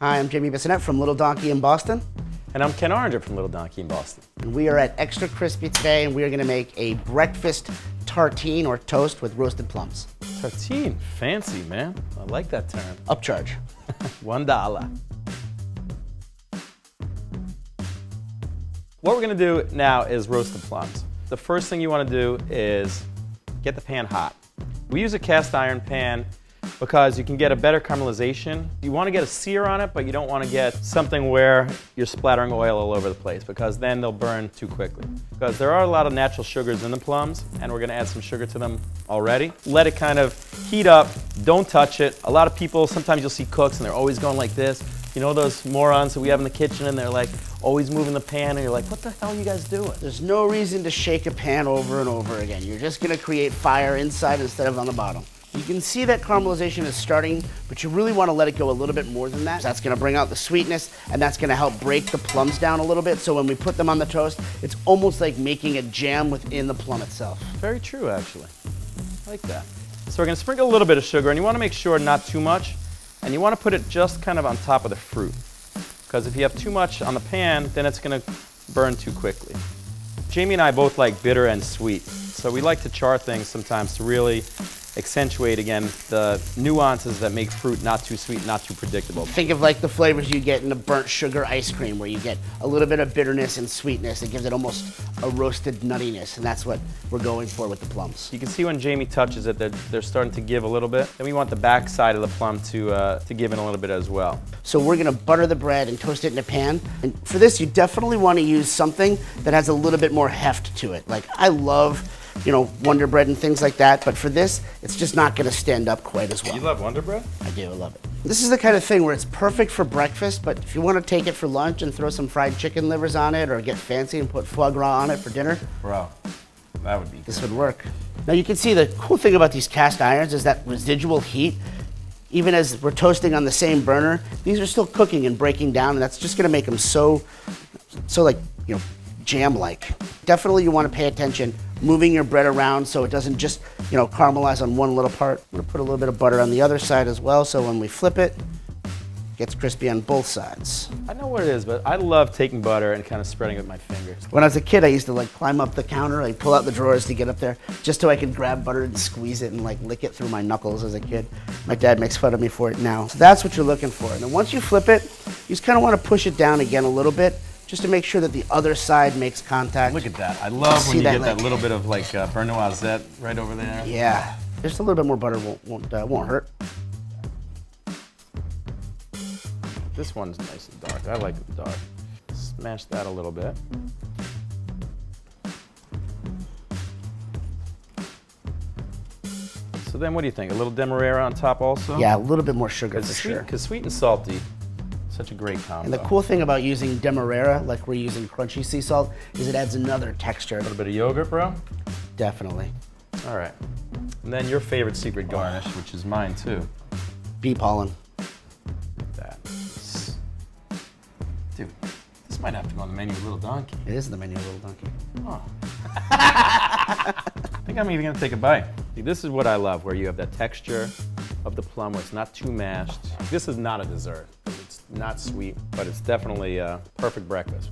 Hi, I'm Jamie Bissonnette from Little Donkey in Boston. And I'm Ken Oringer from Little Donkey in Boston. And we are at Extra Crispy today, and we are going to make a breakfast tartine or toast with roasted plums. Tartine, fancy, man. I like that term. Upcharge. $1. What we're gonna do now is roast the plums. The first thing you wanna do is get the pan hot. We use a cast iron pan because you can get a better caramelization. You wanna get a sear on it, but you don't wanna get something where you're splattering oil all over the place, because then they'll burn too quickly. Because there are a lot of natural sugars in the plums, and we're gonna add some sugar to them already. Let it kind of heat up, don't touch it. A lot of people, sometimes you'll see cooks and they're always going like this. You know those morons that we have in the kitchen and they're like always moving the pan and you're like, what the hell are you guys doing? There's no reason to shake a pan over and over again. You're just gonna create fire inside instead of on the bottom. You can see that caramelization is starting, but you really wanna let it go a little bit more than that. That's gonna bring out the sweetness, and that's gonna help break the plums down a little bit, so when we put them on the toast, it's almost like making a jam within the plum itself. Very true, actually. I like that. So we're gonna sprinkle a little bit of sugar, and you wanna make sure not too much, and you wanna put it just kind of on top of the fruit. Because if you have too much on the pan, then it's gonna burn too quickly. Jamie and I both like bitter and sweet, so we like to char things sometimes to really accentuate, again, the nuances that make fruit not too sweet, not too predictable. Think of like the flavors you get in a burnt sugar ice cream, where you get a little bit of bitterness and sweetness. It gives it almost a roasted nuttiness, and that's what we're going for with the plums. You can see when Jamie touches it, they're starting to give a little bit. Then we want the back side of the plum to give in a little bit as well. So we're gonna butter the bread and toast it in a pan. And for this, you definitely wanna use something that has a little bit more heft to it. Like, I love, you know, Wonder Bread and things like that, but for this, it's just not gonna stand up quite as well. You love Wonder Bread? I do, I love it. This is the kind of thing where it's perfect for breakfast, but if you wanna take it for lunch and throw some fried chicken livers on it, or get fancy and put foie gras on it for dinner, Bro, that would be good. this would work. Now you can see the cool thing about these cast irons is that residual heat, even as we're toasting on the same burner, these are still cooking and breaking down, and that's just gonna make them so like, you know, jam-like. Definitely you wanna pay attention, moving your bread around so it doesn't just, you know, caramelize on one little part. I'm gonna put a little bit of butter on the other side as well, so when we flip it, it gets crispy on both sides. I know what it is, but I love taking butter and kind of spreading it with my fingers. When I was a kid, I used to like climb up the counter, like pull out the drawers to get up there, just so I could grab butter and squeeze it and like lick it through my knuckles as a kid. My dad makes fun of me for it now. So that's what you're looking for. And then once you flip it, you just kind of want to push it down again a little bit, just to make sure that the other side makes contact. Look at that. I love when you that, get like, that little bit of like beurre noisette right over there. Yeah, just a little bit more butter won't hurt. This one's nice and dark. I like it dark. Smash that a little bit. So then what do you think? A little demerara on top also? Yeah, a little bit more sugar for sure. Because sweet and salty, such a great combo. And the cool thing about using demerara, like we're using crunchy sea salt, is it adds another texture. A little bit of yogurt, bro? Definitely. All right. And then your favorite secret garnish, which is mine too. Bee pollen. That. Dude, this might have to go on the menu of Little Donkey. It is the menu of Little Donkey. Oh. I think I'm even gonna take a bite. See, this is what I love, where you have that texture of the plum, where it's not too mashed. This is not a dessert. It's not sweet, but it's definitely a perfect breakfast.